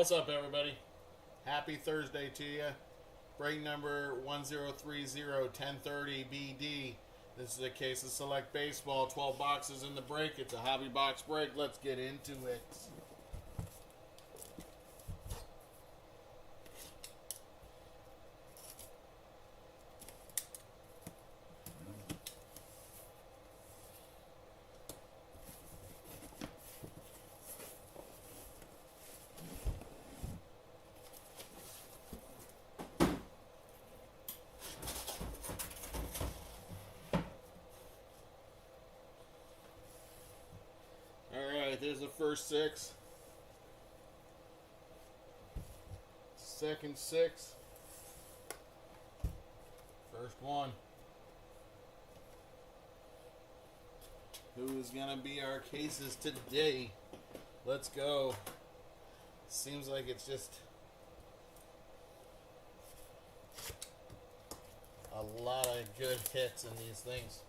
What's up, everybody? Happy Thursday to you. Break number 1030-1030-BD. This is a case of Select Baseball. 12 boxes in the break. It's a hobby box break. Let's get into it. Alright, there's the first six. Second six. First one. Who is going to be our cases today? Let's go. Seems like it's just a lot of good hits in these things.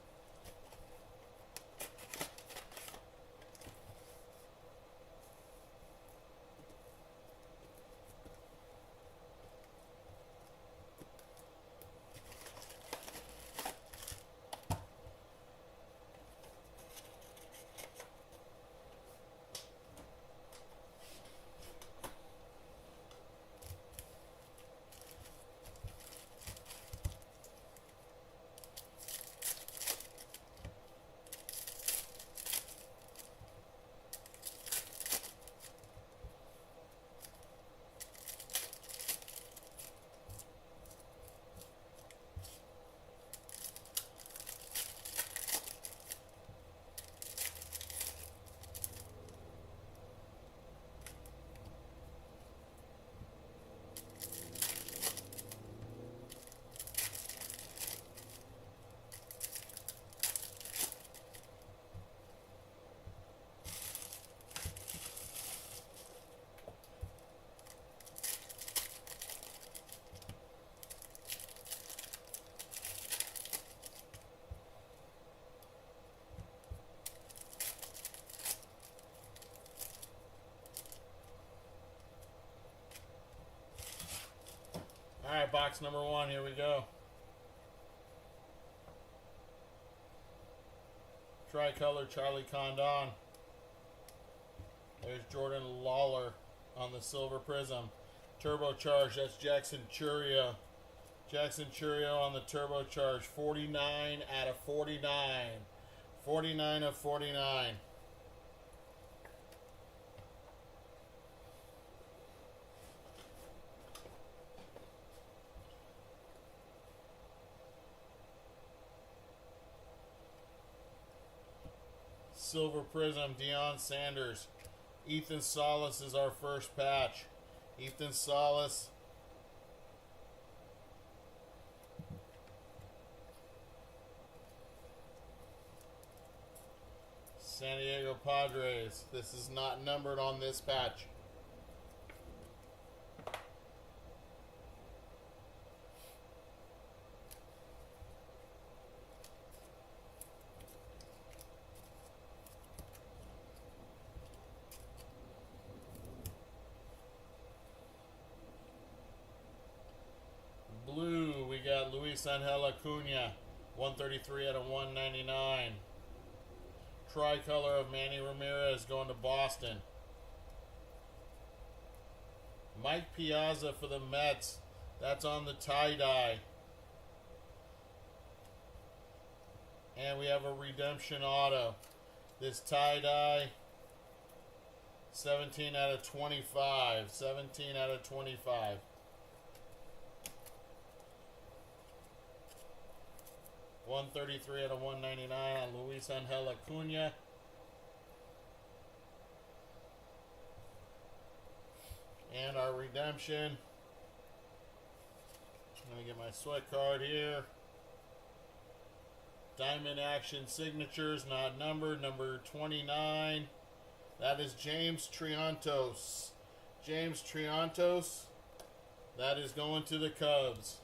Alright, box number one, here we go. Tricolor Charlie Condon. There's Jordan Lawler on the silver prism. Turbocharged, that's Jackson Churio. Jackson Churio on the turbocharged. 49 out of 49. 49 of 49. Silver prism, Deion Sanders. Ethan Salas is our first patch. Ethan Salas. San Diego Padres. This is not numbered on this patch. Blue, we got Luis Angel Acuna, 133 out of 199. Tricolor of Manny Ramirez going to Boston. Mike Piazza for the Mets. That's on the tie-dye. And we have a redemption auto. This tie-dye, 17 out of 25. 17 out of 25. $133 out of $199 on Luis Angel Acuna. And our redemption. I'm going to get my sweat card here. Diamond Action Signatures, not numbered, number 29. That is James Triantos. James Triantos. That is going to the Cubs.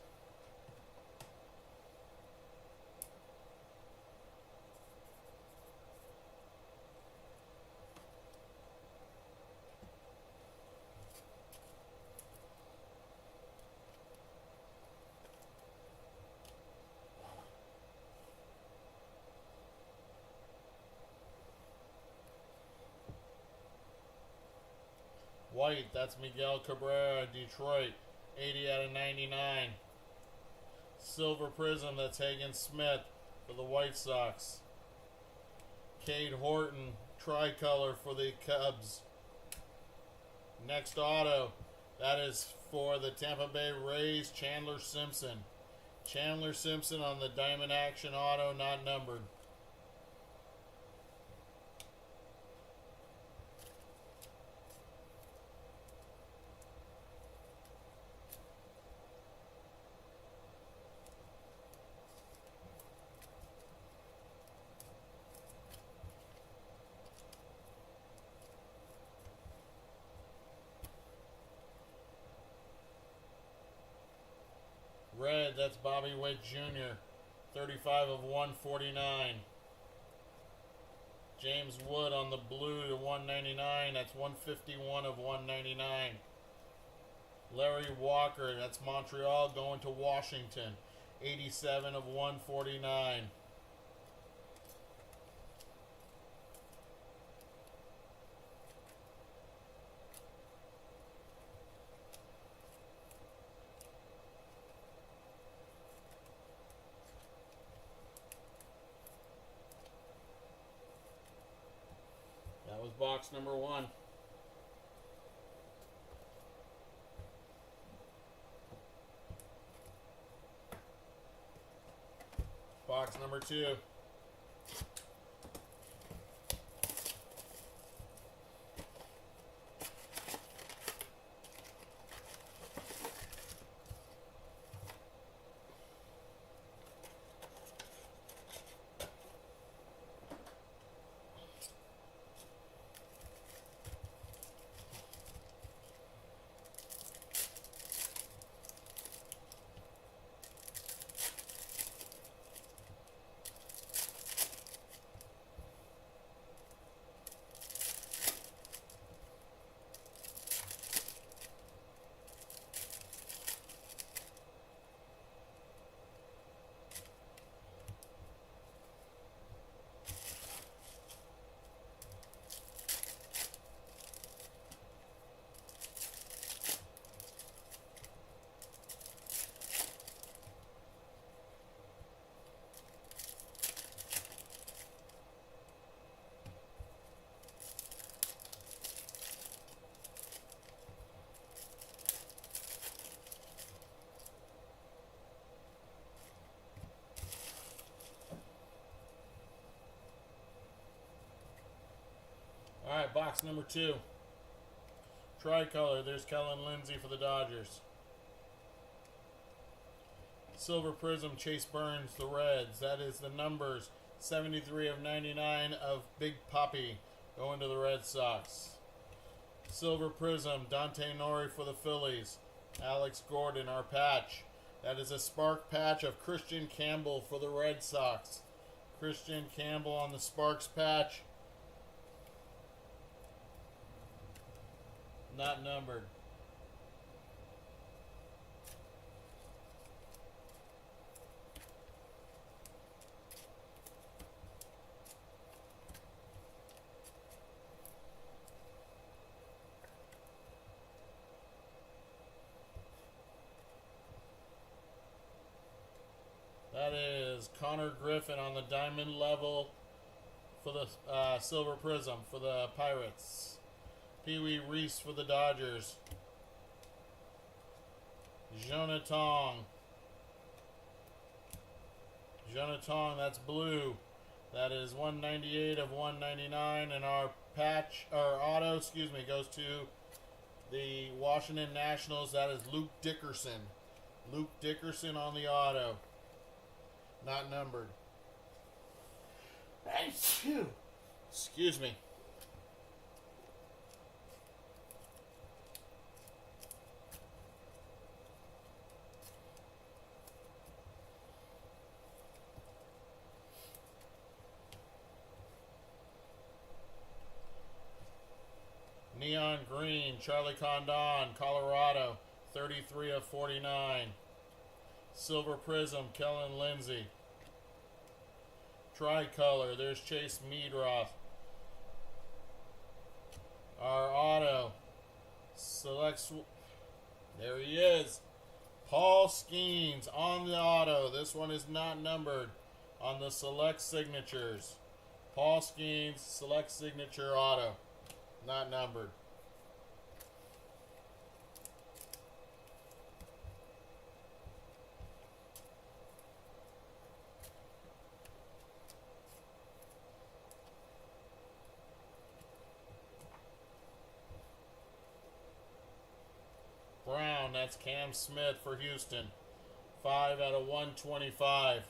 White, that's Miguel Cabrera, Detroit, 80 out of 99. Silver Prism, that's Hagen Smith for the White Sox. Cade Horton, tricolor for the Cubs. Next auto, that is for the Tampa Bay Rays, Chandler Simpson. Chandler Simpson on the Diamond Action auto, not numbered. Red, that's Bobby Witt Jr., 35 of 149. James Wood on the blue to 199, that's 151 of 199. Larry Walker, that's Montreal going to Washington, 87 of 149. That was box number 1. Box number 2. Alright, box number 2. Tricolor, there's Kellen Lindsay for the Dodgers. Silver Prism, Chase Burns, the Reds. That is the numbers 73 of 99 of Big Papi going to the Red Sox. Silver Prism, Dante Nori for the Phillies. Alex Gordon, our patch. That is a Spark patch of Christian Campbell for the Red Sox. Christian Campbell on the Sparks patch. Not numbered. That is Connor Griffin on the diamond level for the Silver Prism for the Pirates. Pee Wee Reese for the Dodgers. Jonathan. That's blue. That is 198 of 199, and our patch, our auto, goes to the Washington Nationals. That is Luke Dickerson. Luke Dickerson on the auto. Not numbered. Excuse me. Neon Green, Charlie Condon, Colorado, 33 of 49. Silver Prism, Kellen Lindsay. Tricolor, there's Chase Meadroth. Our auto, There he is. Paul Skeens on the auto. This one is not numbered on the select signatures. Paul Skeens, select signature auto. Not numbered. Brown, that's Cam Smith for Houston. 5 out of 125.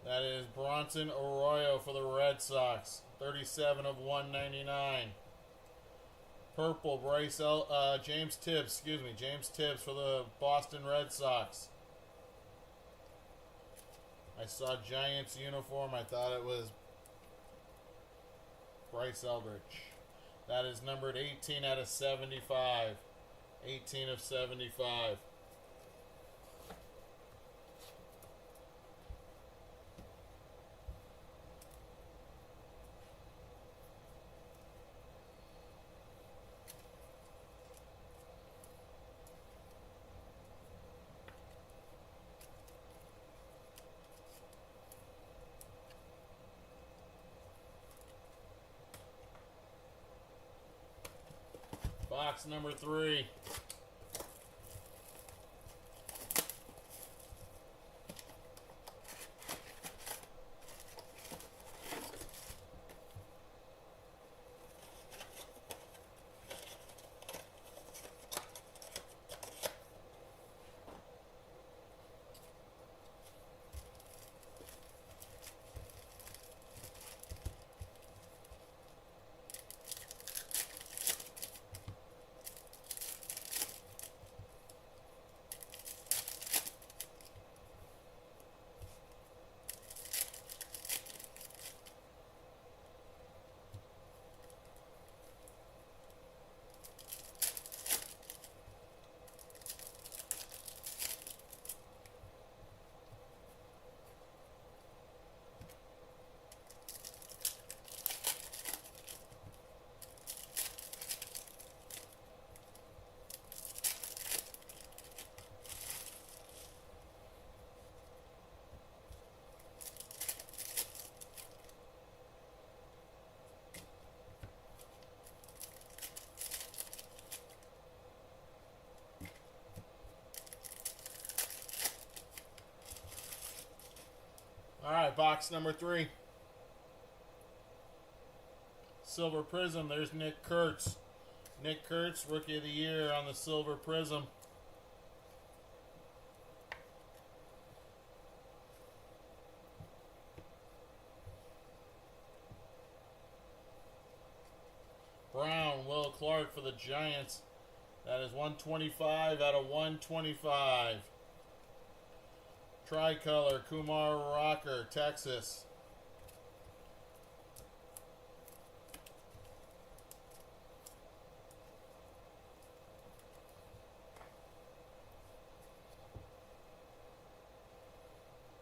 That is Bronson Arroyo for the Red Sox. 37 of 199. Purple, James Tibbs, James Tibbs for the Boston Red Sox. I saw Giants uniform. I thought it was Bryce Eldridge. That is numbered 18 out of 75. 18 of 75. Box number 3. All right, box number 3. Silver Prism. There's Nick Kurtz. Nick Kurtz, Rookie of the Year on the Silver Prism. Brown, Will Clark for the Giants. That is 125 out of 125. Tricolor, Kumar Rocker, Texas.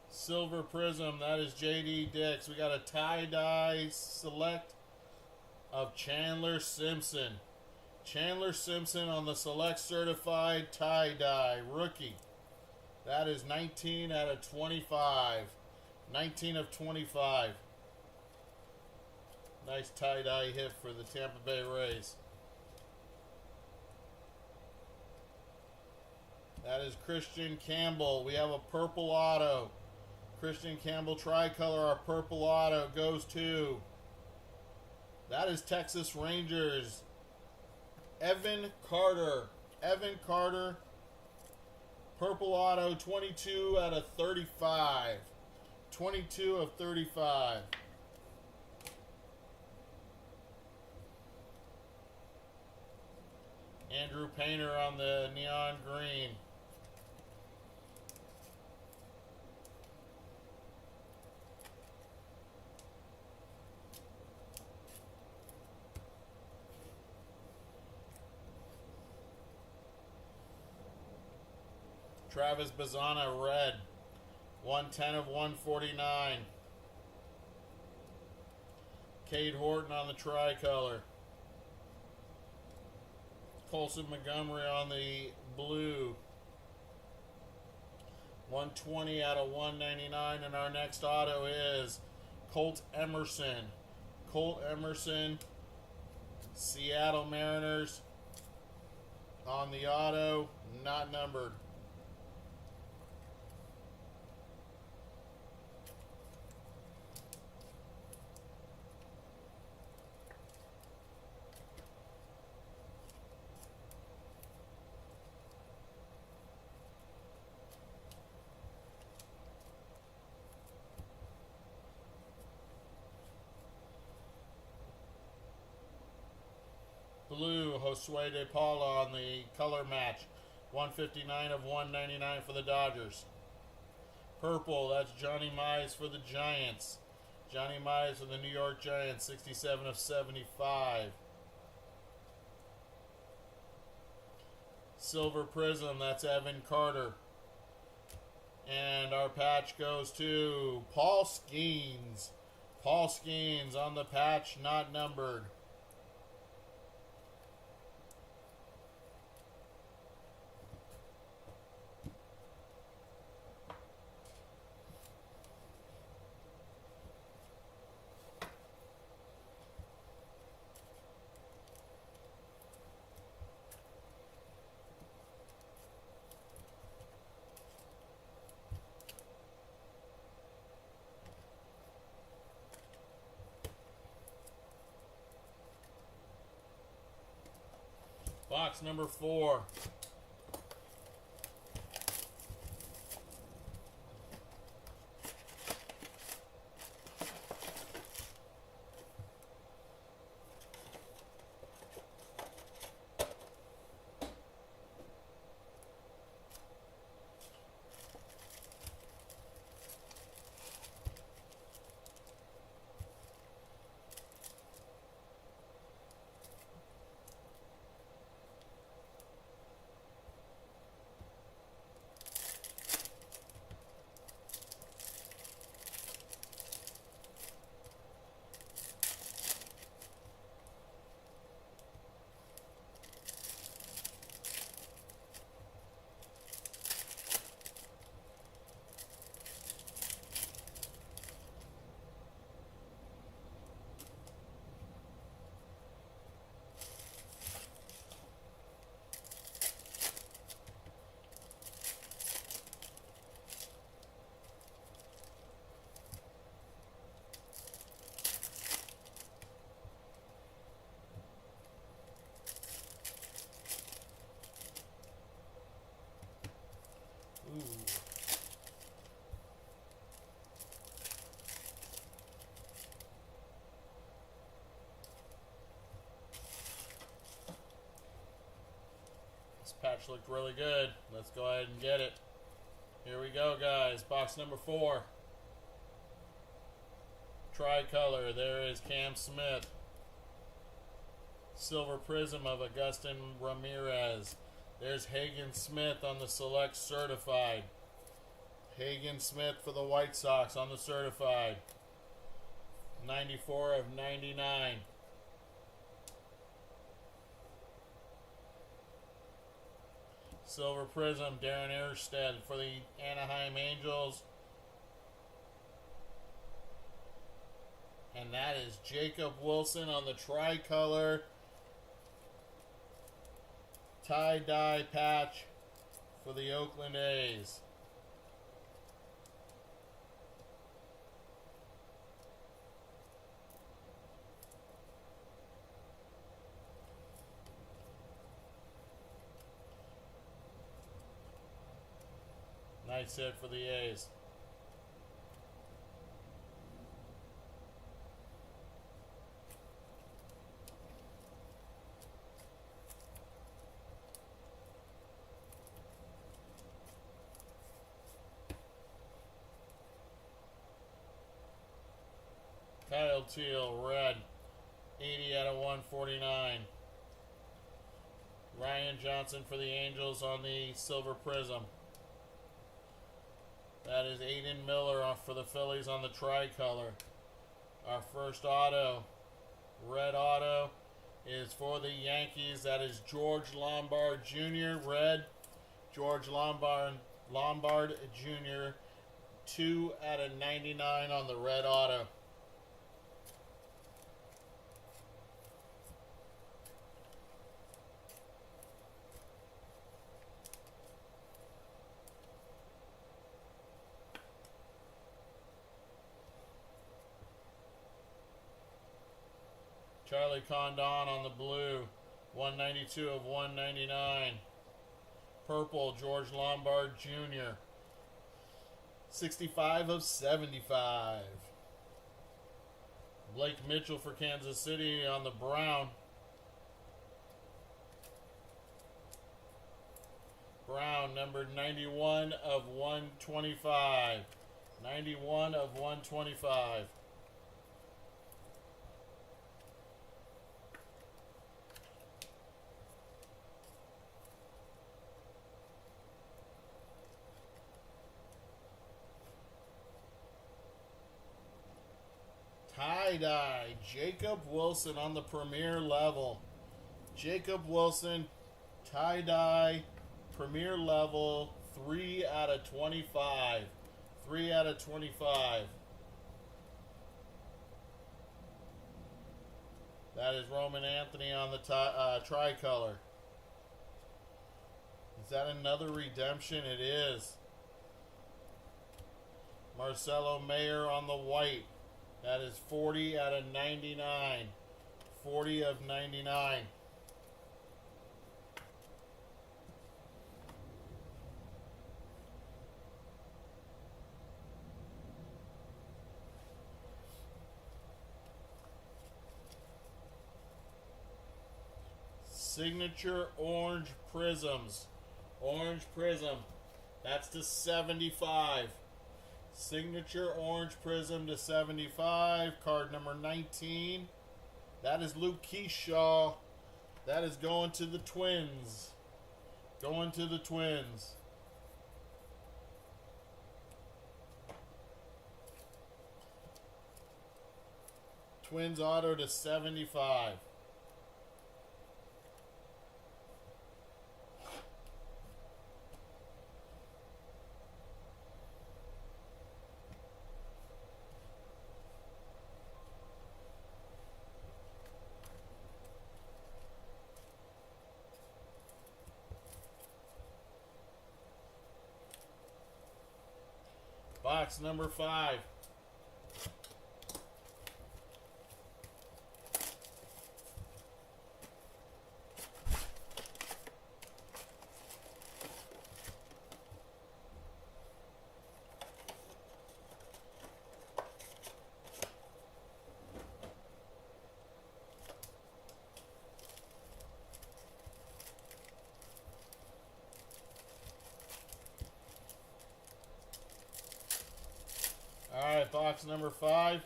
Silver Prism, that is J.D. Dix. We got a tie-dye select of Chandler Simpson. Chandler Simpson on the select certified tie-dye rookie. That is 19 out of 25. 19 of 25. Nice tie-dye hit for the Tampa Bay Rays. That is Christian Campbell. We have a purple auto. Christian Campbell tricolor. Our purple auto goes to... That is Texas Rangers. Evan Carter. Evan Carter. Purple auto, 22 out of 35. 22 of 35. Andrew Painter on the neon green. Travis Bazzana, red. 110 of 149. Cade Horton on the tricolor. Colson Montgomery on the blue. 120 out of 199. And our next auto is Colt Emerson. Colt Emerson, Seattle Mariners on the auto, not numbered. Blue, Josue De Paula on the color match. 159 of 199 for the Dodgers. Purple, that's Johnny Mize for the Giants. Johnny Mize for the New York Giants. 67 of 75. Silver Prism, that's Evan Carter. And our patch goes to Paul Skeens. Paul Skeens on the patch, not numbered. Box number 4. This patch looked really good. Let's go ahead and get it. Here we go, guys. Box number 4. Tricolor. There is Cam Smith. Silver Prism of Agustin Ramirez. There's Hagen Smith on the Select Certified. Hagen Smith for the White Sox on the Certified. 94 of 99. Silver Prism, Darren Erstead for the Anaheim Angels. And that is Jacob Wilson on the Tricolor tie-dye patch for the Oakland A's. Nice hit for the A's. Kyle Teal, red, 80 out of 149. Ryan Johnson for the Angels on the Silver Prism. That is Aiden Miller off for the Phillies on the Tricolor. Our first auto, red auto, is for the Yankees. That is George Lombard Jr. Red. George Lombard Jr. 2 out of 99 on the red auto. Charlie Condon on the blue, 192 of 199. Purple, George Lombard Jr., 65 of 75. Blake Mitchell for Kansas City on the brown. Brown, numbered 91 of 125. 91 of 125. Tie-dye, Jacob Wilson on the premier level. Jacob Wilson, tie-dye, premier level, 3 out of 25. 3 out of 25. That is Roman Anthony on the tricolor. Is that another redemption? It is. Marcelo Mayer on the white. That is 40 out of 99. 40 of 99. Signature orange prisms. Orange prism. That's to 75. Signature orange prism to 75. Card number 19. That is Luke Keyshaw. That is going to the Twins. Going to the Twins. Twins auto to 75. Box number 5. All right, box number 5.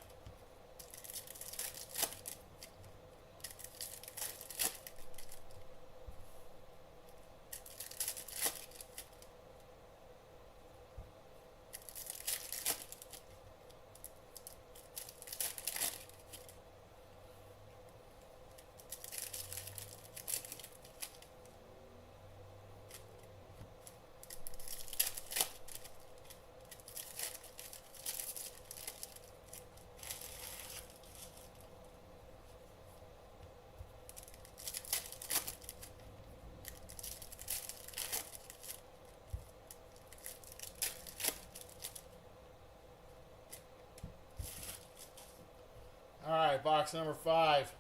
All right, box number 5.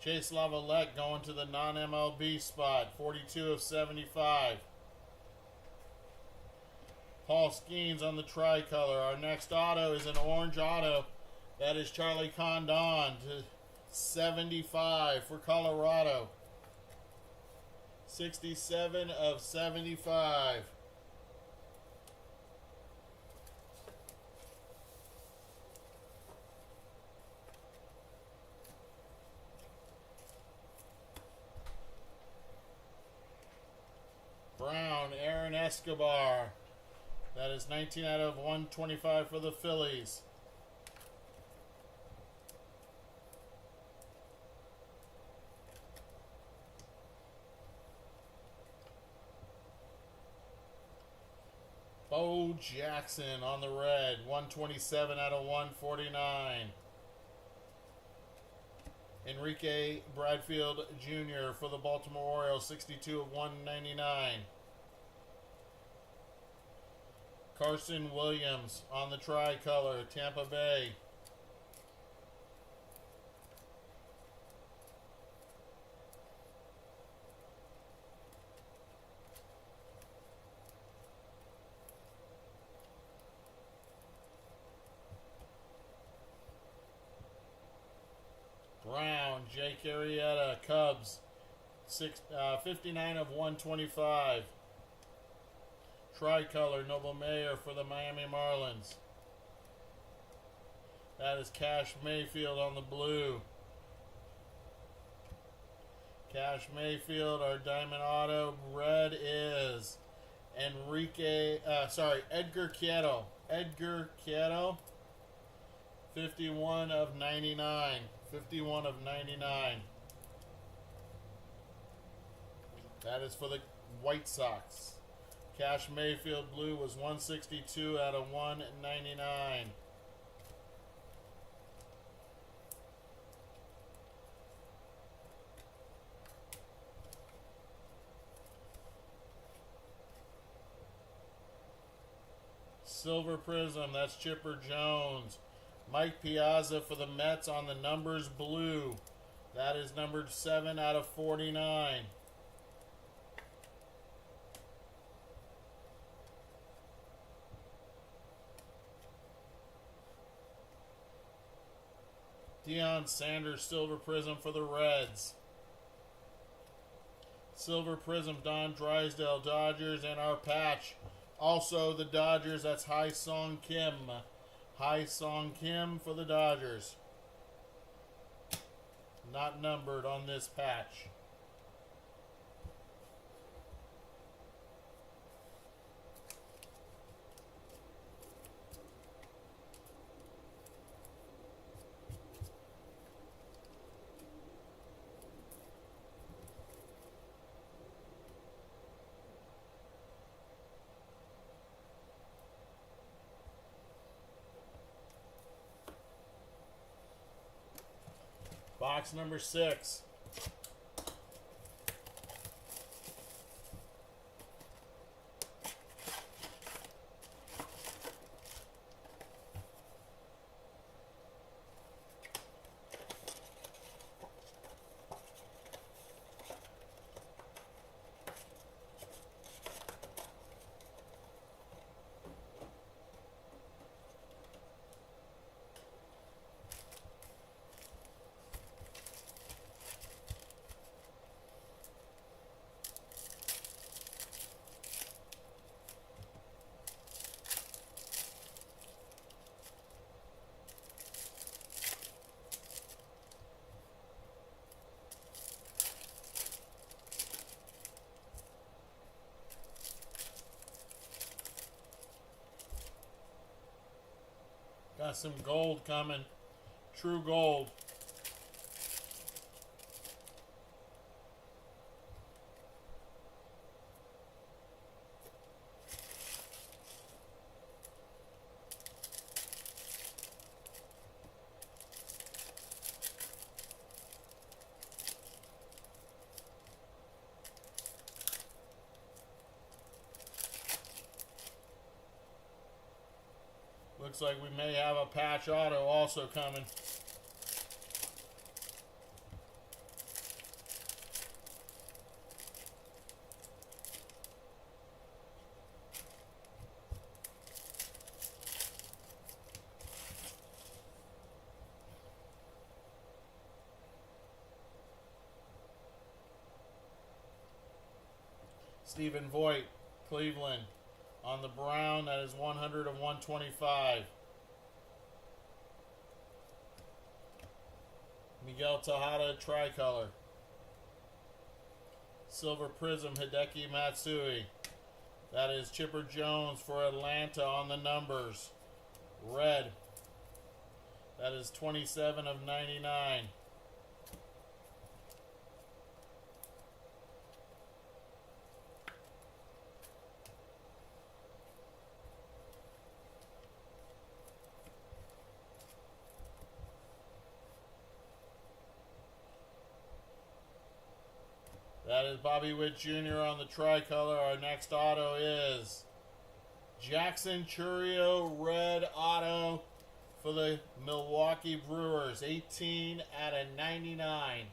Chase Lavalette going to the non-MLB spot, 42 of 75. Paul Skeens on the tricolor. Our next auto is an orange auto. That is Charlie Condon to 75 for Colorado. 67 of 75. Brown, Aaron Escobar. That is 19 out of 125 for the Phillies. Bo Jackson on the red. 127 out of 149. Enrique Bradfield Jr. for the Baltimore Orioles. 62 of 199. Carson Williams on the tricolor, Tampa Bay. Brown, Jake Arrieta, Cubs. 59 of 125. Tricolor, Noble Mayer for the Miami Marlins. That is Cash Mayfield on the blue. Cash Mayfield, our Diamond Auto. Red is Edgar Quieto. Edgar Quieto. 51 of 99. 51 of 99. That is for the White Sox. Cash Mayfield blue was 162 out of 199. Silver Prism, that's Chipper Jones. Mike Piazza for the Mets on the numbers blue. That is numbered 7 out of 49. Deion Sanders Silver Prism for the Reds. Silver Prism Don Drysdale Dodgers, and our patch also the Dodgers. That's Hai Song Kim. Hai Song Kim for the Dodgers. Not numbered on this patch. Box number 6. Got some gold coming. True gold. Looks like we may have a patch auto also coming. Stephen Voigt, Cleveland. On the brown, that is 100 of 125. Miguel Tejada, tricolor. Silver Prism, Hideki Matsui. That is Chipper Jones for Atlanta on the numbers. Red. That is 27 of 99. is Bobby Witt Jr. on the tricolor. Our next auto is Jackson Chourio red auto for the Milwaukee Brewers. 18 out of 99.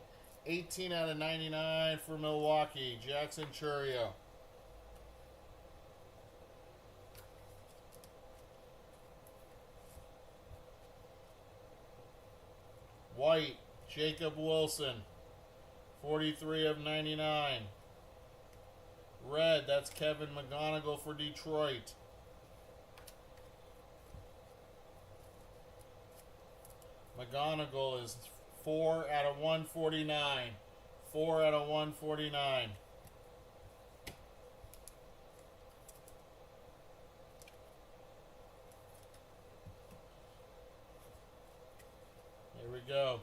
18 out of 99 for Milwaukee. Jackson Chourio. White, Jacob Wilson. 43 of 99. Red, that's Kevin McGonigal for Detroit. McGonigal is 4 out of 149. 4 out of 149. Here we go.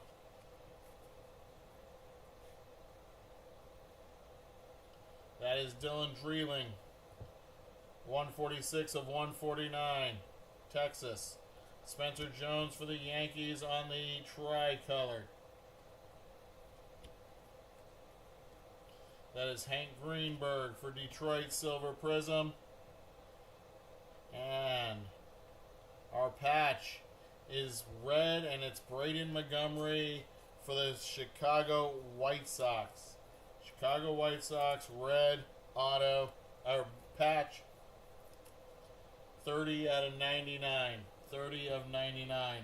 That is Dylan Dreeling. 146 of 149. Texas. Spencer Jones for the Yankees on the tricolor. That is Hank Greenberg for Detroit Silver Prism. And our patch is red, and it's Braden Montgomery for the Chicago White Sox. Chicago White Sox red auto or patch. 30 out of 99. 30 of 99.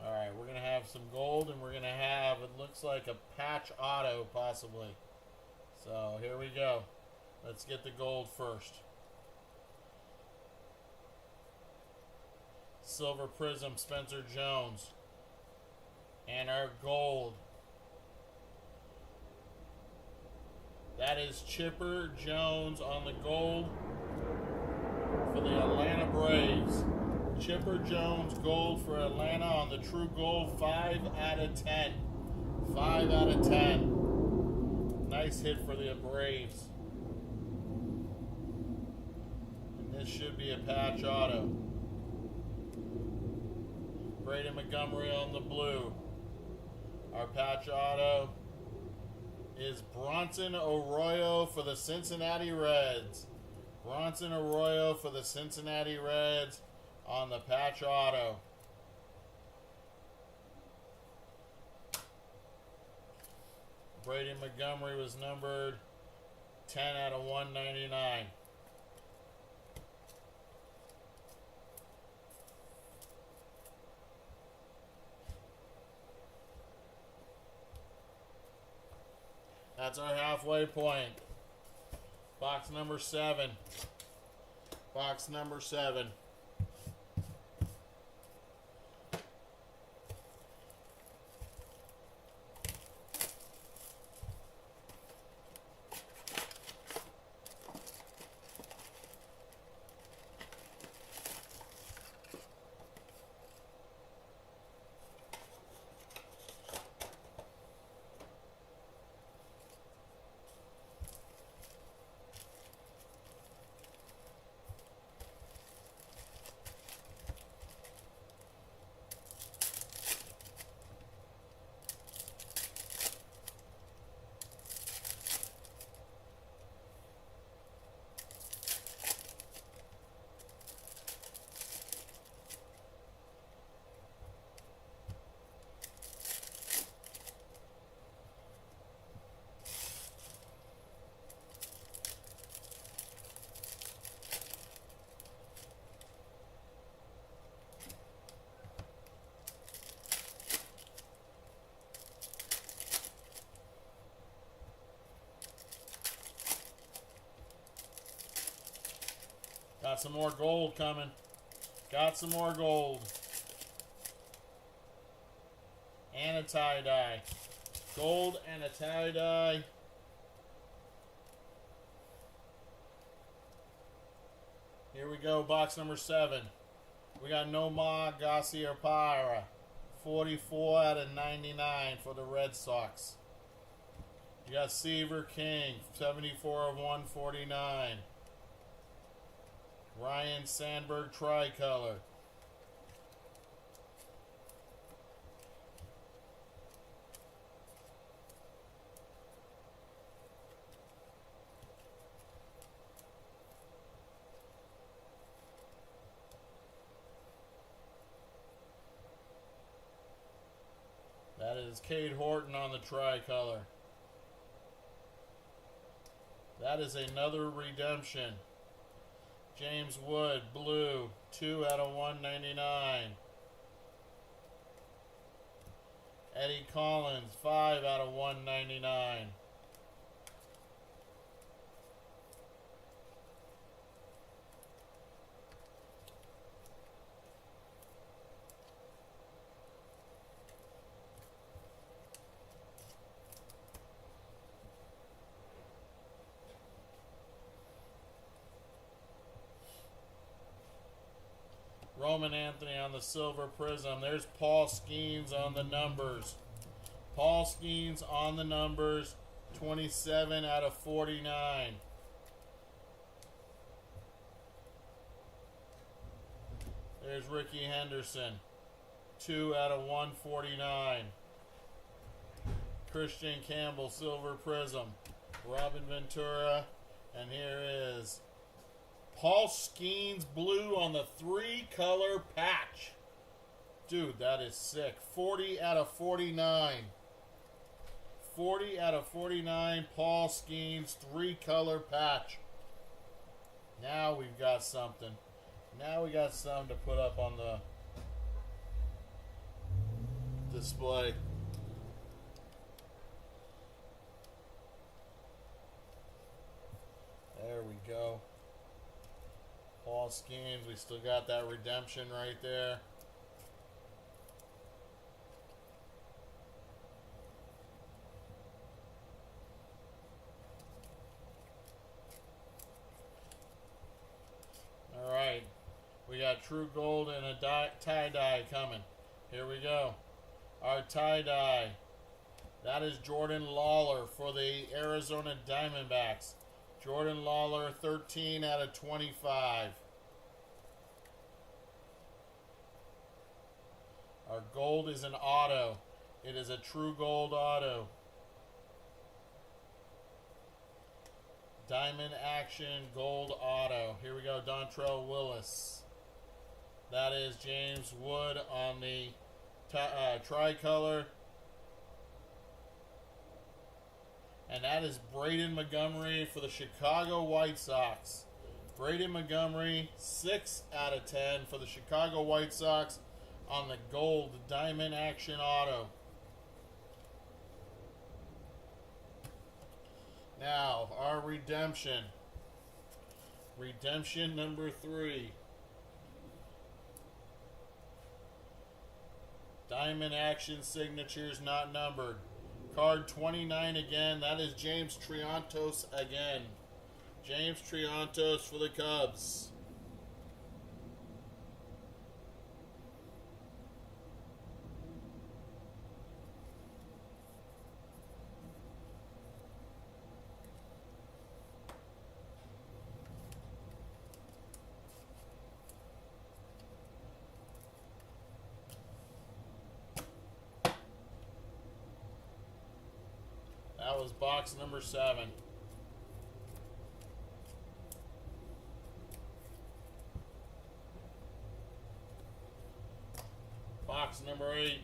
All right, we're going to have some gold, and we're going to have, it looks like a patch auto possibly. So here we go. Let's get the gold first. Silver Prism, Spencer Jones. And our gold. That is Chipper Jones on the gold for the Atlanta Braves. Chipper Jones gold for Atlanta on the True Gold. 5 out of 10. 5 out of 10. Nice hit for the Braves. And this should be a patch auto. Braden Montgomery on the blue. Our patch auto is Bronson Arroyo for the Cincinnati Reds. Bronson Arroyo for the Cincinnati Reds on the patch auto. Braden Montgomery was numbered 10 out of 199. That's our halfway point. Box number 7. Box number 7. Got some more gold coming. Got some more gold. And a tie-dye. Gold and a tie-dye. Here we go, box number 7. We got Nomar Garciaparra. 44 out of 99 for the Red Sox. You got Seaver King, 74 of 149. Ryan Sandberg tricolor. That is Cade Horton on the tricolor. That is another redemption. James Wood, blue, 2 out of 199. Eddie Collins, 5 out of 199. Roman Anthony on the silver prism. There's Paul Skeens on the numbers. Paul Skeens on the numbers, 27 out of 49. There's Ricky Henderson, 2 out of 149. Christian Campbell, silver prism. Robin Ventura, and here is Paul Skeens blue on the 3-color patch. Dude, that is sick. 40 out of 49. 40 out of 49 Paul Skeens 3-color patch. Now we've got something. Now we got something to put up on the display. There we go. Paul Skeens, we still got that redemption right there. All right, we got True Gold and a tie-dye coming. Here we go. Our tie-dye. That is Jordan Lawler for the Arizona Diamondbacks. Jordan Lawler, 13 out of 25. Our gold is an auto. It is a True Gold auto. Diamond Action Gold auto. Here we go, Dontrell Willis. That is James Wood on the tricolor. And that is Braden Montgomery for the Chicago White Sox. Braden Montgomery, 6 out of 10 for the Chicago White Sox on the gold Diamond Action auto. Now, our redemption. Redemption number 3. Diamond Action signatures not numbered. Card 29 again. That is James Triantos again. James Triantos for the Cubs. That was box number 7. Box number 8.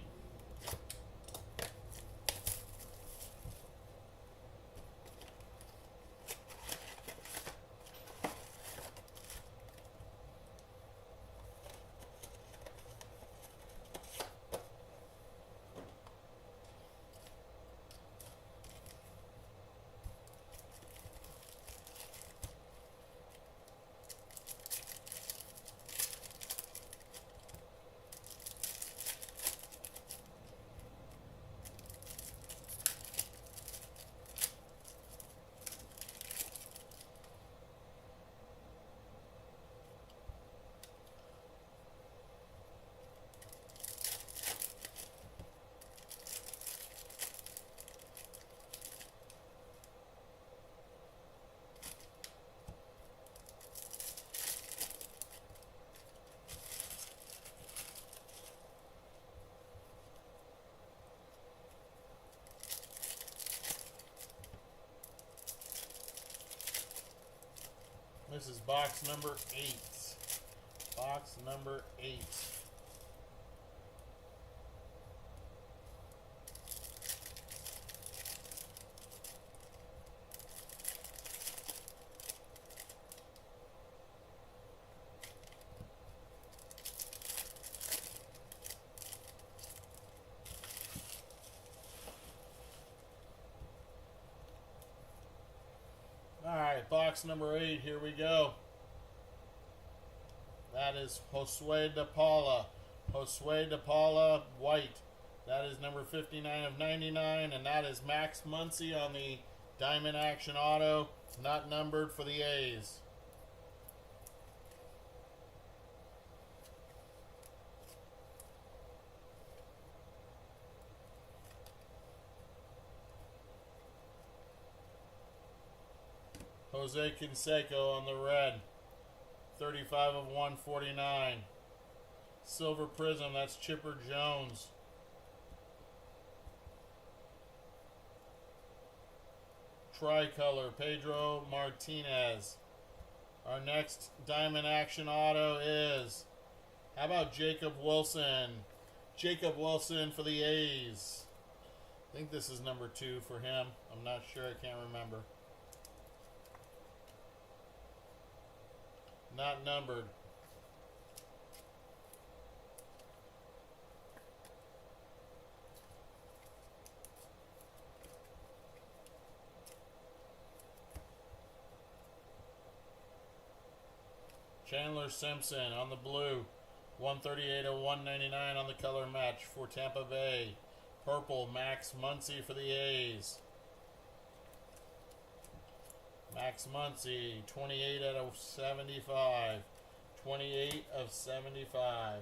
This is box number 8. Box number 8. Alright, box number 8, here we go. That is Josue de Paula. Josue de Paula, white. That is number 59 of 99, and that is Max Muncy on the Diamond Action Auto, not numbered for the A's. Jose Canseco on the red, 35 of 149. Silver Prism, that's Chipper Jones. Tricolor, Pedro Martinez. Our next Diamond Action Auto is, how about Jacob Wilson? Jacob Wilson for the A's. I think this is number 2 for him. I'm not sure, I can't remember. Not numbered. Chandler Simpson on the blue, 138 of 199 on the color match for Tampa Bay. Purple, Max Muncy for the A's. Max Muncy, 28 out of 75. 28 of 75.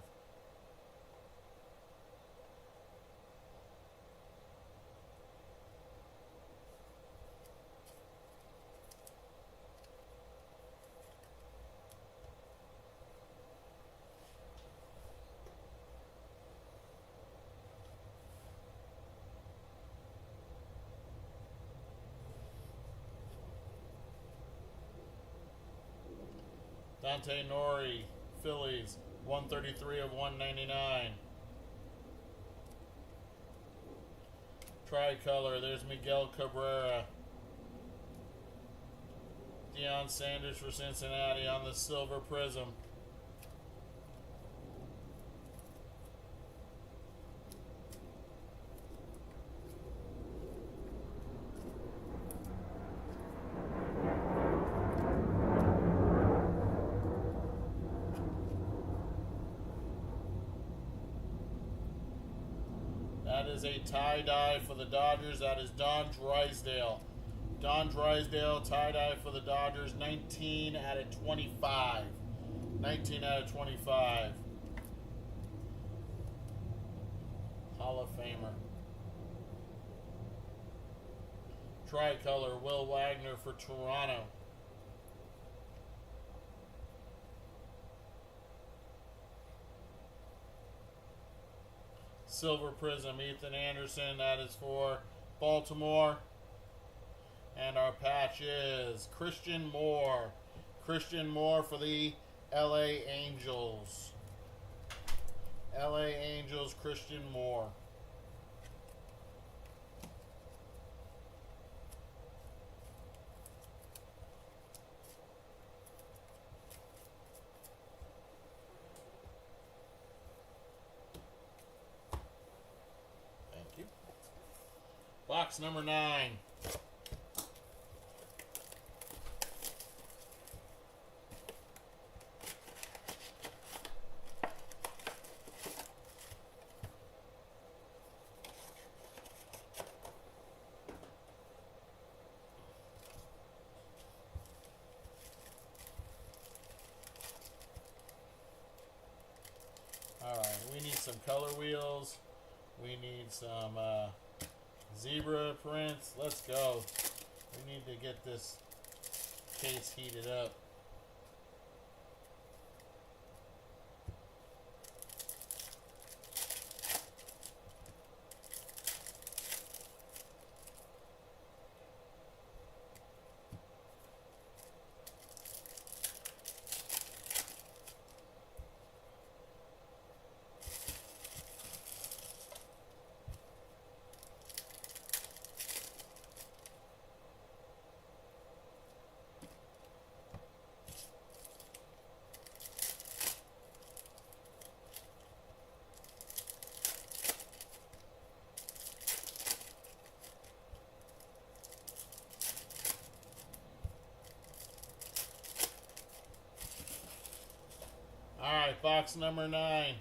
Dante Nori, Phillies, 133 of 199. Tricolor, there's Miguel Cabrera. Deion Sanders for Cincinnati on the Silver Prism. That is a tie-dye for the Dodgers. That is Don Drysdale. Don Drysdale, tie-dye for the Dodgers. 19 out of 25. 19 out of 25. Hall of Famer. Tricolor, Will Wagner for Toronto. Silver Prism, Ethan Anderson, that is for Baltimore. And our patch is Christian Moore. Christian Moore for the LA Angels. LA Angels, Christian Moore. Box number 9. All right, we need some color wheels. We need some zebra prints. Let's go. We need to get this case heated up. box number 9.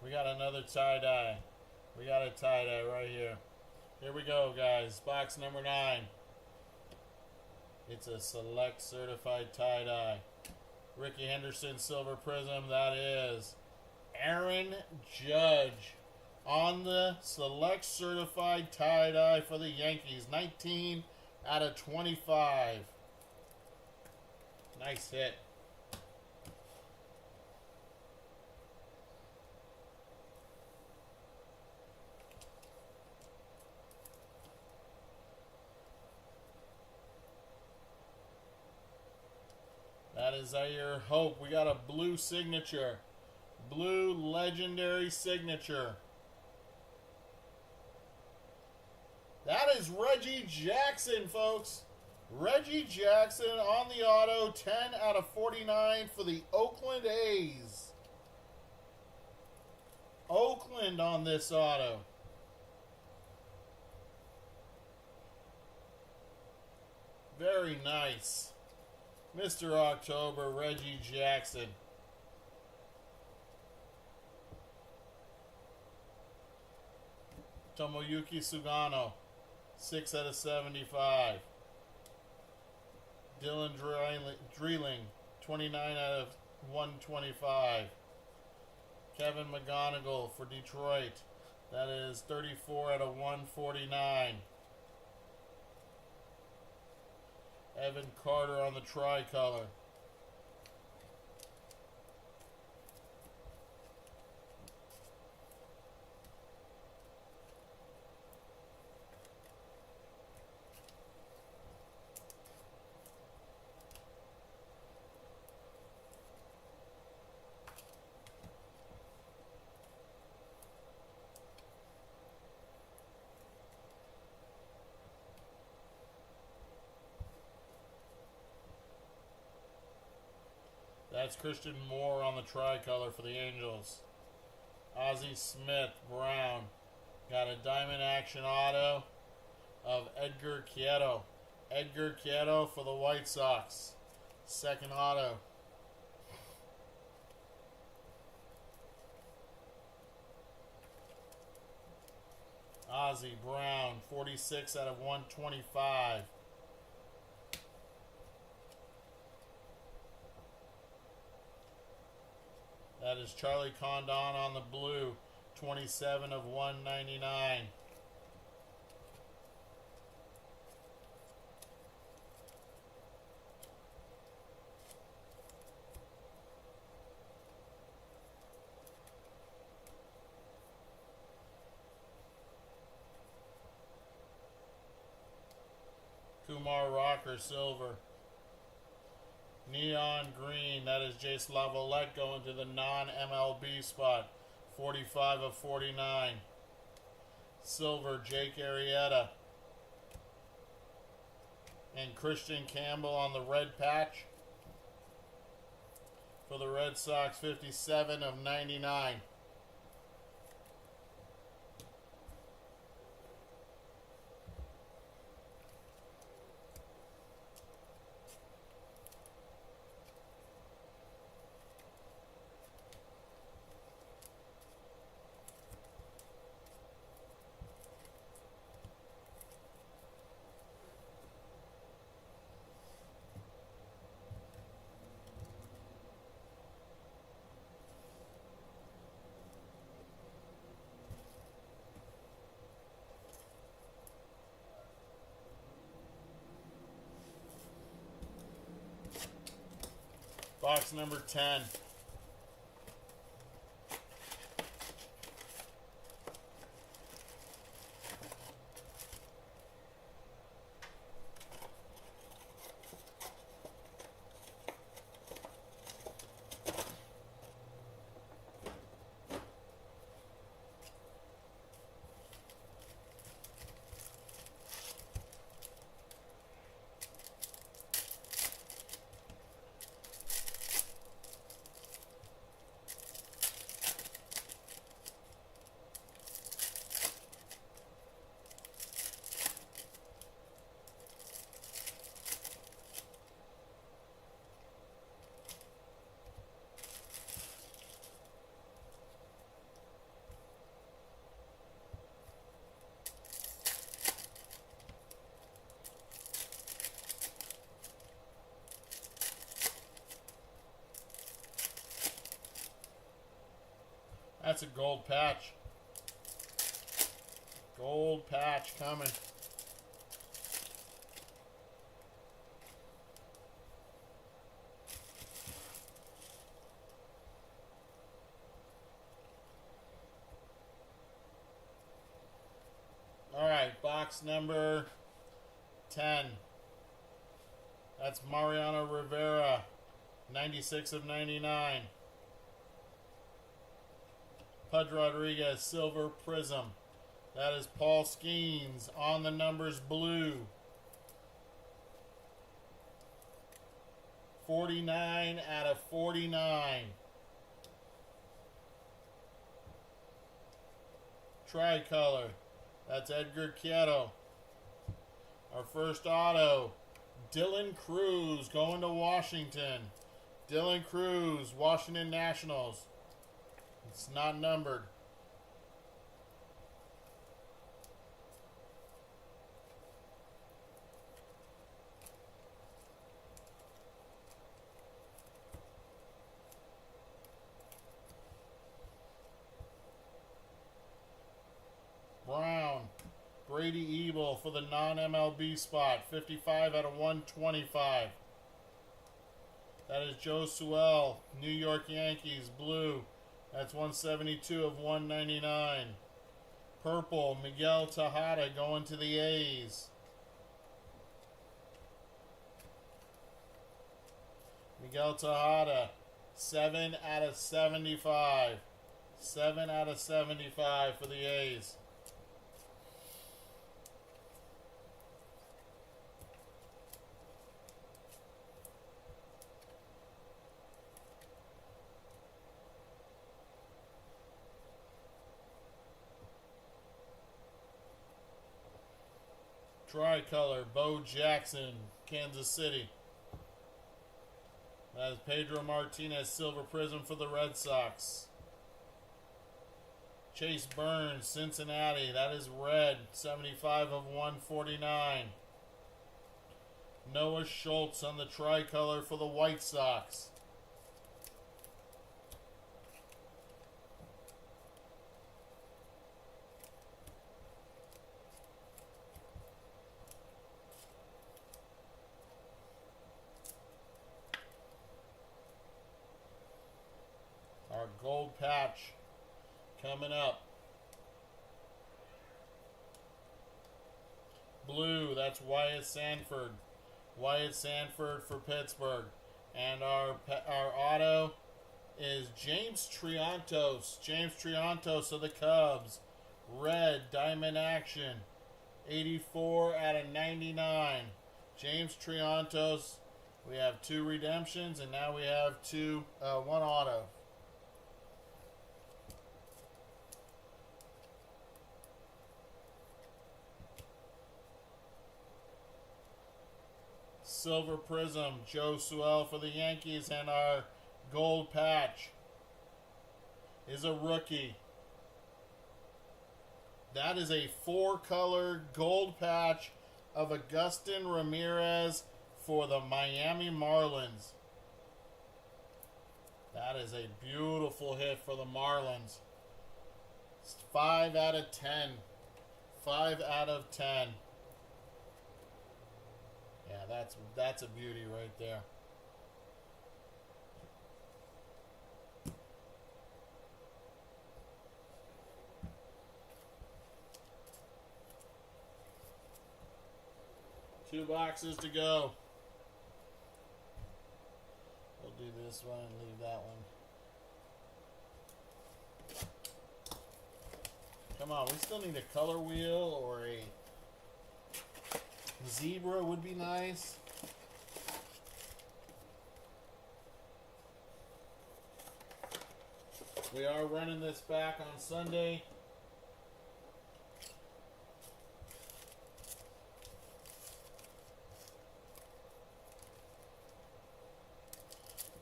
We got another tie-dye. We got a tie-dye right here. Here we go, guys. Box number 9. It's a select certified tie-dye. Ricky Henderson Silver Prism. That is Aaron Judge on the select certified tie-dye for the Yankees. 19 out of 25. Nice hit. That is your hope. We got a blue signature. Blue legendary signature. That is Reggie Jackson, folks. Reggie Jackson on the auto. 10 out of 49 for the Oakland A's. Oakland on this auto. Very nice. Mr. October, Reggie Jackson. Tomoyuki Sugano, 6 out of 75. Dylan Dreeling, 29 out of 125. Kevin McGonigal for Detroit. That is 34 out of 149. Evan Carter on the tricolor. That's Christian Moore on the tricolor for the Angels. Ozzie Smith, Brown. Got a diamond action auto of Edgar Quieto. Edgar Quieto for the White Sox. Second auto. Ozzie Brown, 46 out of 125. That is Charlie Condon on the blue, 27 of 199. Kumar Rocker, silver. Neon green, that is Jace Lavalette going to the non-MLB spot. 45 of 49. Silver, Jake Arrieta. And Christian Campbell on the red patch. For the Red Sox, 57 of 99. Box number 10. That's a gold patch. Gold patch coming. All right, box number 10. That's Mariano Rivera, 96 of 99. Pudge Rodriguez, Silver Prism. That is Paul Skeens on the numbers blue. 49 out of 49. Tricolor. That's Edgar Quieto. Our first auto, Dylan Cruz going to Washington. Dylan Cruz, Washington Nationals. It's not numbered. Brown, Brady Ebel for the non-MLB spot, 55 out of 125. That is Joe Sewell, New York Yankees, blue. That's 172 of 199. Purple, Miguel Tejada going to the A's. Miguel Tejada, 7 out of 75. 7 out of 75 for the A's. Tricolor, Bo Jackson, Kansas City. That is Pedro Martinez, Silver Prism for the Red Sox. Chase Burns, Cincinnati. That is red, 75 of 149. Noah Schultz on the tricolor for the White Sox. Our gold patch coming up. Blue, that's Wyatt Sanford. Wyatt Sanford for Pittsburgh. And our auto is James Triantos. James Triantos of the Cubs. Red, diamond action. 84 out of 99. James Triantos. We have 2 redemptions, and now we have 1 auto. Silver Prism, Joe Sewell for the Yankees, and our gold patch is a rookie. That is a 4-color gold patch of Agustin Ramirez for the Miami Marlins. That is a beautiful hit for the Marlins. It's 5 out of 10. 5 out of 10. Yeah, that's a beauty right there. Two boxes to go. We'll do this one and leave that one. Come on, we still need a color wheel or a zebra would be nice. We are running this back on Sunday.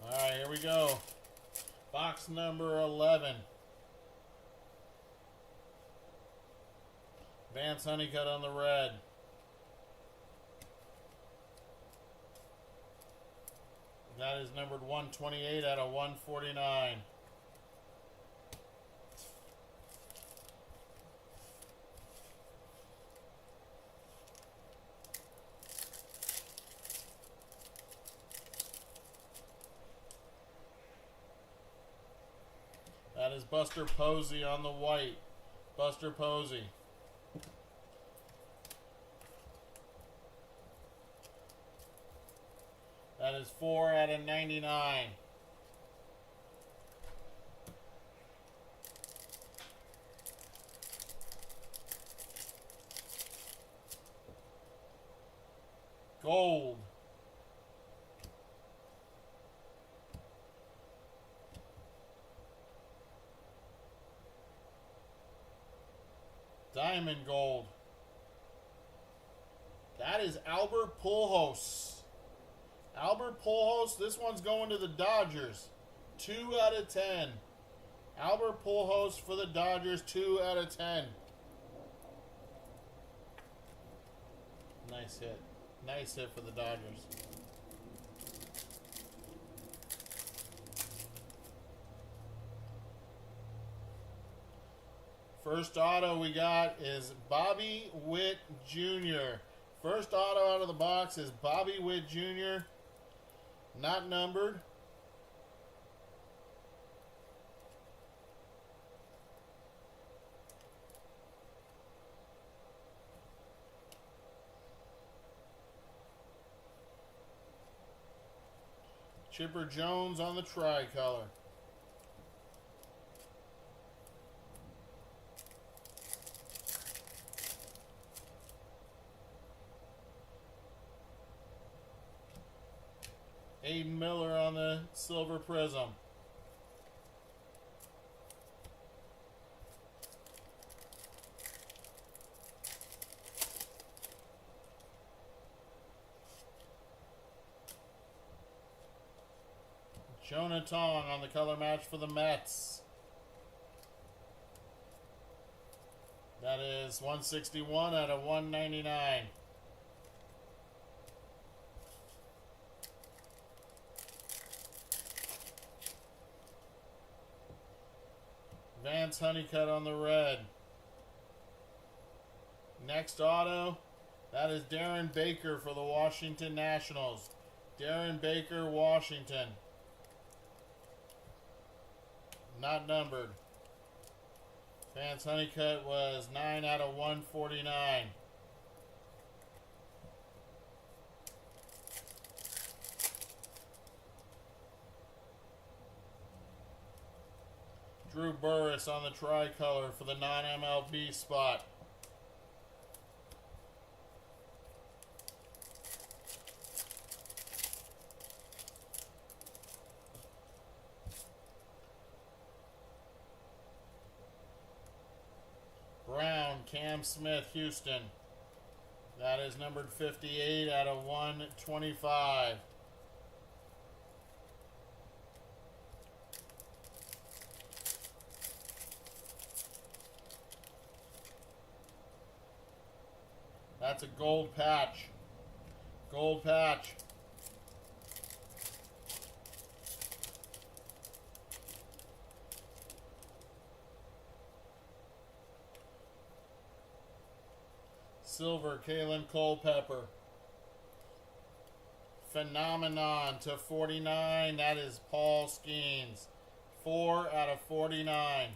Alright, here we go. Box number 11. Vance Honeycutt on the red. That is numbered 128 out of 149. That is Buster Posey on the white. Buster Posey. That is 4 out of 99. Gold. Diamond gold. That is Albert Pujols. Albert Pujols, this one's going to the Dodgers. 2 out of 10. Albert Pujols for the Dodgers, 2 out of 10. Nice hit. Nice hit for the Dodgers. First auto we got is Bobby Witt Jr. First auto out of the box is Bobby Witt Jr. Not numbered. Chipper Jones on the tricolor. Aiden Miller on the silver prism. Jonah Tong on the color match for the Mets. That is 161 out of 199. Vance Honeycutt on the red. Next auto, that is Darren Baker for the Washington Nationals. Darren Baker, Washington. Not numbered. Vance Honeycutt was 9 out of 149. Drew Burris on the tricolor for the non-MLB spot. Brown, Cam Smith, Houston. That is numbered 58 out of 125. That's a gold patch. Gold patch. Silver, Kalen Culpepper. Phenomenon to 49. That is Paul Skeens. 4 out of 49.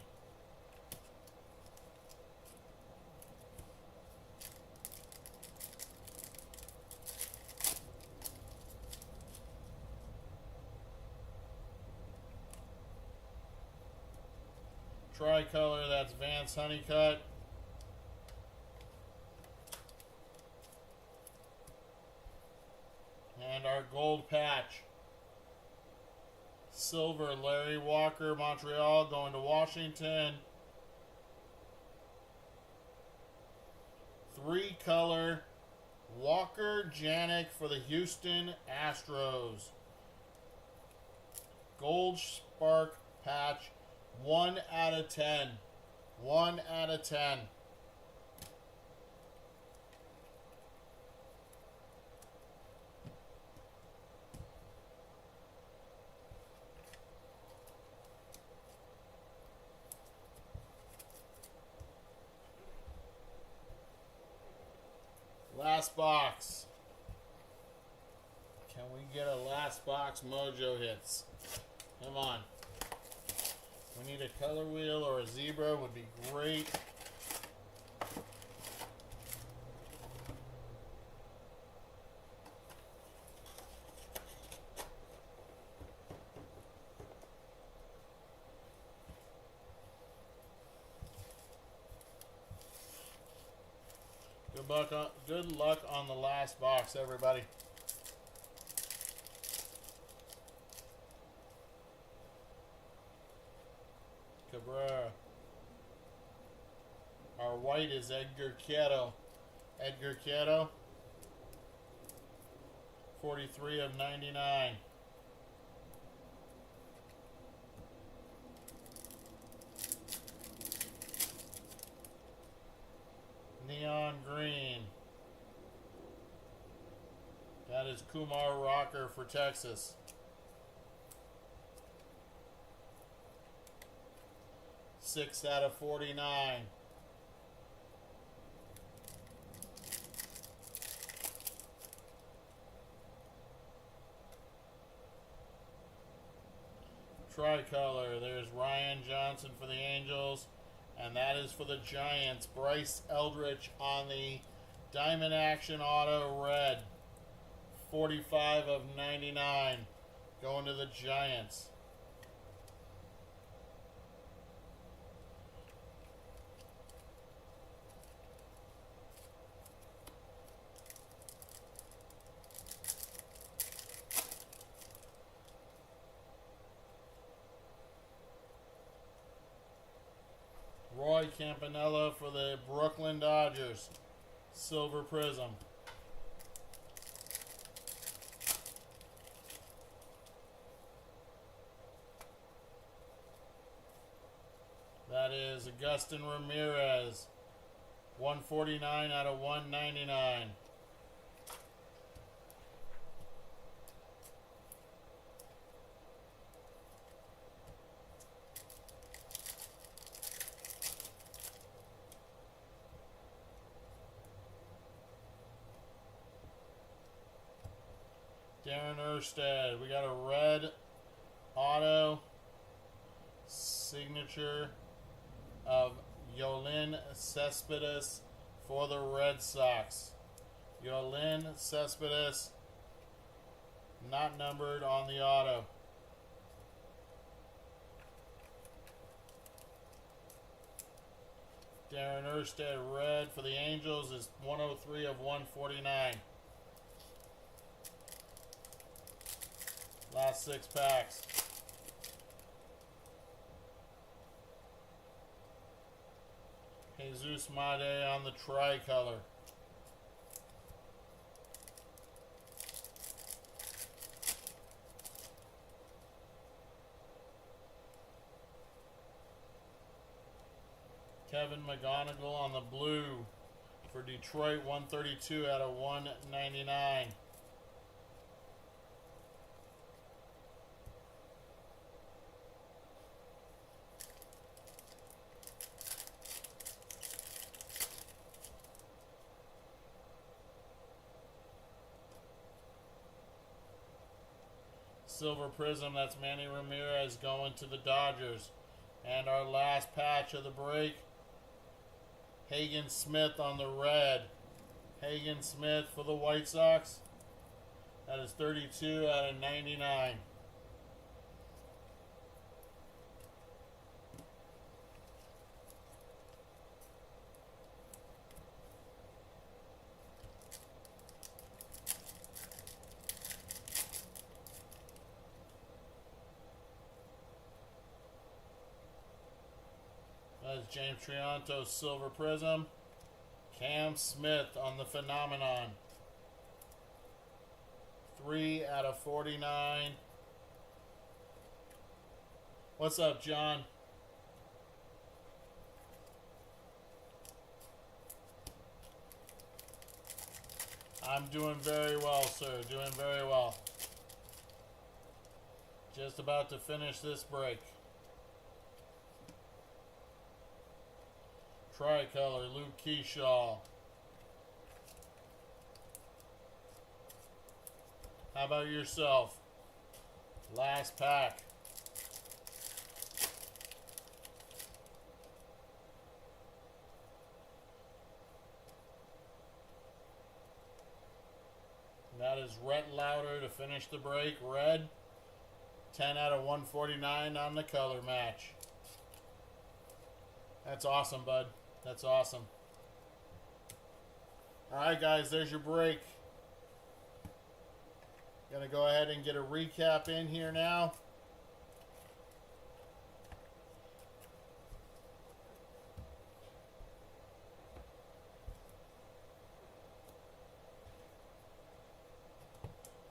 Tricolor, that's Vance Honeycutt. And our gold patch. Silver, Larry Walker, Montreal, going to Washington. 3-color, Walker Janik for the Houston Astros. Gold Spark patch. 1 out of 10. 1 out of 10. Last box. Can we get a last box mojo hits? Come on. We need a color wheel or a zebra would be great. Good luck on the last box, everybody. Cabrera. Our white is Edgar Quieto. Edgar Quieto. 43 of 99. Neon green. That is Kumar Rocker for Texas. Six out of 49. Tricolor. There's Ryan Johnson for the Angels. And that is for the Giants. Bryce Eldridge on the Diamond Action Auto Red. 45 of 99. Going to the Giants. Roy Campanella for the Brooklyn Dodgers. Silver Prism. That is Augustin Ramirez. 149 out of 199. Darren Erstad. We got a red auto signature of Yoelin Cespedes for the Red Sox. Yoelin Cespedes, not numbered on the auto. Darren Erstad red for the Angels is 103 of 149. Last 6 packs. Jesus Made on the tricolor. Kevin McGonigal on the blue for Detroit, 132 out of 199. Silver Prism, that's Manny Ramirez going to the Dodgers. And our last patch of the break, Hagen Smith on the red. Hagen Smith for the White Sox. That is 32 out of 99. That is James Trianto, Silver Prism. Cam Smith on the Phenomenon. 3 out of 49. What's up, John? I'm doing very well, sir. Doing very well. Just about to finish this break. Tricolor, Luke Keyshaw. How about yourself? Last pack. is Rhett Lauder to finish the break. Red. 10 out of 149 on the color match. That's awesome, bud. That's awesome. Alright, guys, there's your break. Gonna go ahead and get a recap in here now.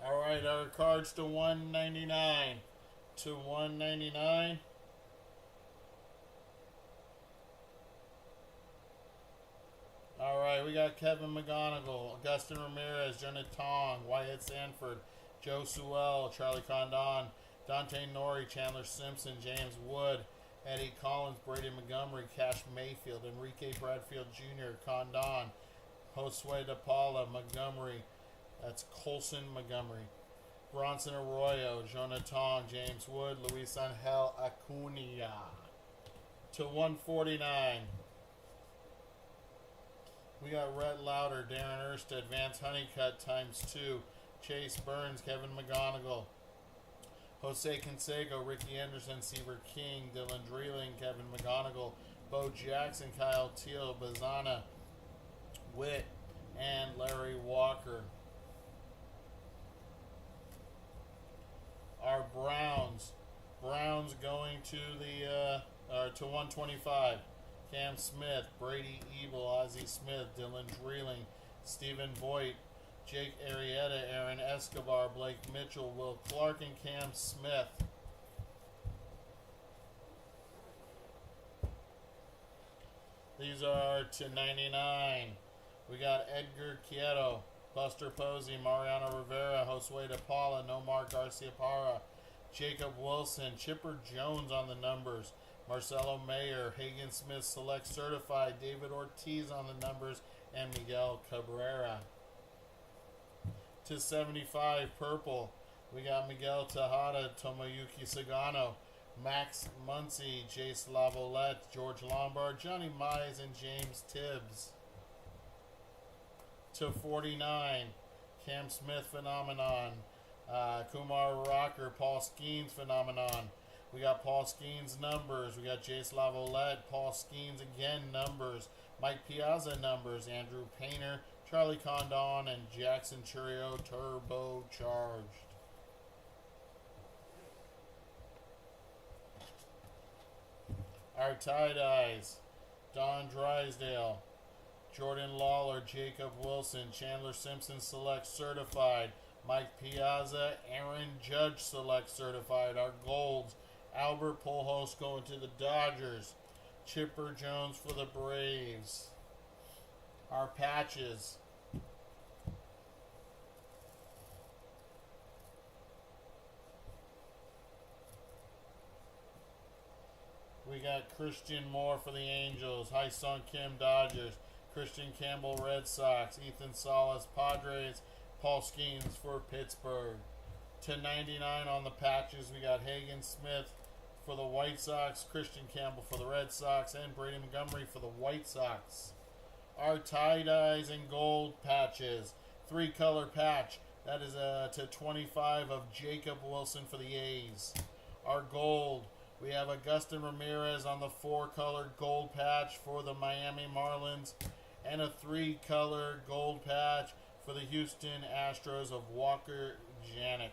Alright, our cards to 199. To 199. Alright, we got Kevin McGonigal, Augustin Ramirez, Jonah Tong, Wyatt Sanford, Joe Sewell, Charlie Condon, Dante Nori, Chandler Simpson, James Wood, Eddie Collins, Brady Montgomery, Cash Mayfield, Enrique Bradfield Jr., Condon, Josue De Paula, Montgomery, that's Colson Montgomery, Bronson Arroyo, Jonah Tong, James Wood, Luis Angel Acuna. To 149. We got Rhett Lauder, Darren Erstad, Vance Honeycutt ×2, Chase Burns, Kevin McGonigal, Jose Canseco, Ricky Anderson, Seaver King, Dylan Dreeling, Kevin McGonigal, Bo Jackson, Kyle Teal, Bazana, Witt, and Larry Walker. Our Browns going to the to 125. Cam Smith, Brady Ebel, Ozzie Smith, Dylan Dreeling, Stephen Voigt, Jake Arrieta, Aaron Escobar, Blake Mitchell, Will Clark, and Cam Smith. These are to 99. We got Edgar Quieto, Buster Posey, Mariano Rivera, Josue De Paula, Nomar Garciaparra, Jacob Wilson, Chipper Jones on the numbers, Marcelo Mayer, Hagen Smith Select Certified, David Ortiz on the numbers, and Miguel Cabrera. To 75, purple, we got Miguel Tejada, Tomoyuki Sagano, Max Muncy, Jace Lavolette, George Lombard, Johnny Mize, and James Tibbs. To 49, Cam Smith Phenomenon, Kumar Rocker, Paul Skeens Phenomenon. We got Paul Skeens numbers. We got Jace Lavolette, Paul Skeens again numbers, Mike Piazza numbers, Andrew Painter, Charlie Condon, and Jackson Churio turbocharged. Our tie-dyes, Don Drysdale, Jordan Lawler, Jacob Wilson, Chandler Simpson Select Certified, Mike Piazza, Aaron Judge Select Certified. Our golds, Albert Pujols going to the Dodgers, Chipper Jones for the Braves. Our patches, we got Christian Moore for the Angels, Hyun Kim Dodgers, Christian Campbell Red Sox, Ethan Salas Padres, Paul Skeens for Pittsburgh. To 99 on the patches, we got Hagen Smith for the White Sox, Christian Campbell for the Red Sox, and Brady Montgomery for the White Sox. Our tie-dyes and gold patches, 3-color patch, that is to 25 of Jacob Wilson for the A's. Our gold, we have Augustin Ramirez on the 4-color gold patch for the Miami Marlins, and a 3-color gold patch for the Houston Astros of Walker Janik.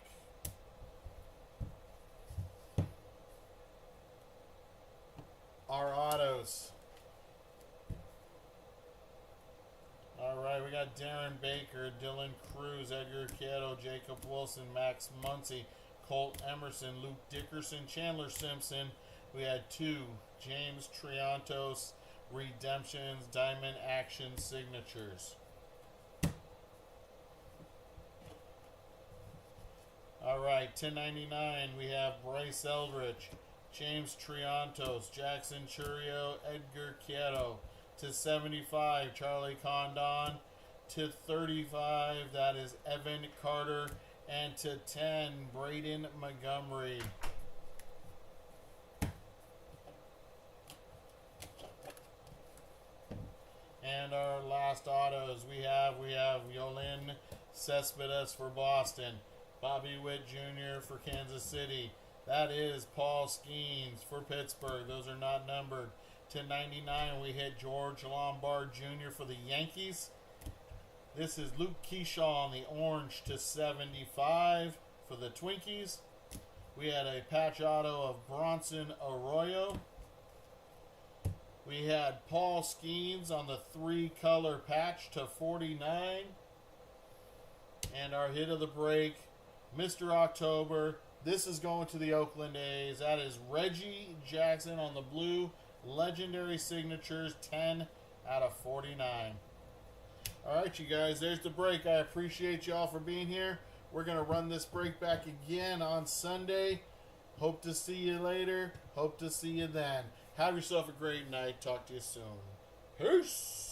Our autos. Alright, we got Darren Baker, Dylan Cruz, Edgar Quieto, Jacob Wilson, Max Muncy, Colt Emerson, Luke Dickerson, Chandler Simpson. We had 2 James Triantos Redemptions Diamond Action Signatures. Alright, 1099, we have Bryce Eldridge, James Triantos, Jackson Churio, Edgar Quieto. To 75, Charlie Condon. To 35, that is Evan Carter. And to 10, Braden Montgomery. And our last autos, we have Yolin Cespedes for Boston. Bobby Witt Jr. for Kansas City. That is Paul Skeens for Pittsburgh. Those are not numbered. /99, we hit George Lombard Jr. for the Yankees. This is Luke Keyshaw on the orange /75 for the Twinkies. We had a patch auto of Bronson Arroyo. We had Paul Skeens on the 3-color patch /49. And our hit of the break, Mr. October. This is going to the Oakland A's. That is Reggie Jackson on the blue. Legendary signatures, 10/49. All right, you guys, there's the break. I appreciate y'all for being here. We're going to run this break back again on Sunday. Hope to see you later. Hope to see you then. Have yourself a great night. Talk to you soon. Peace.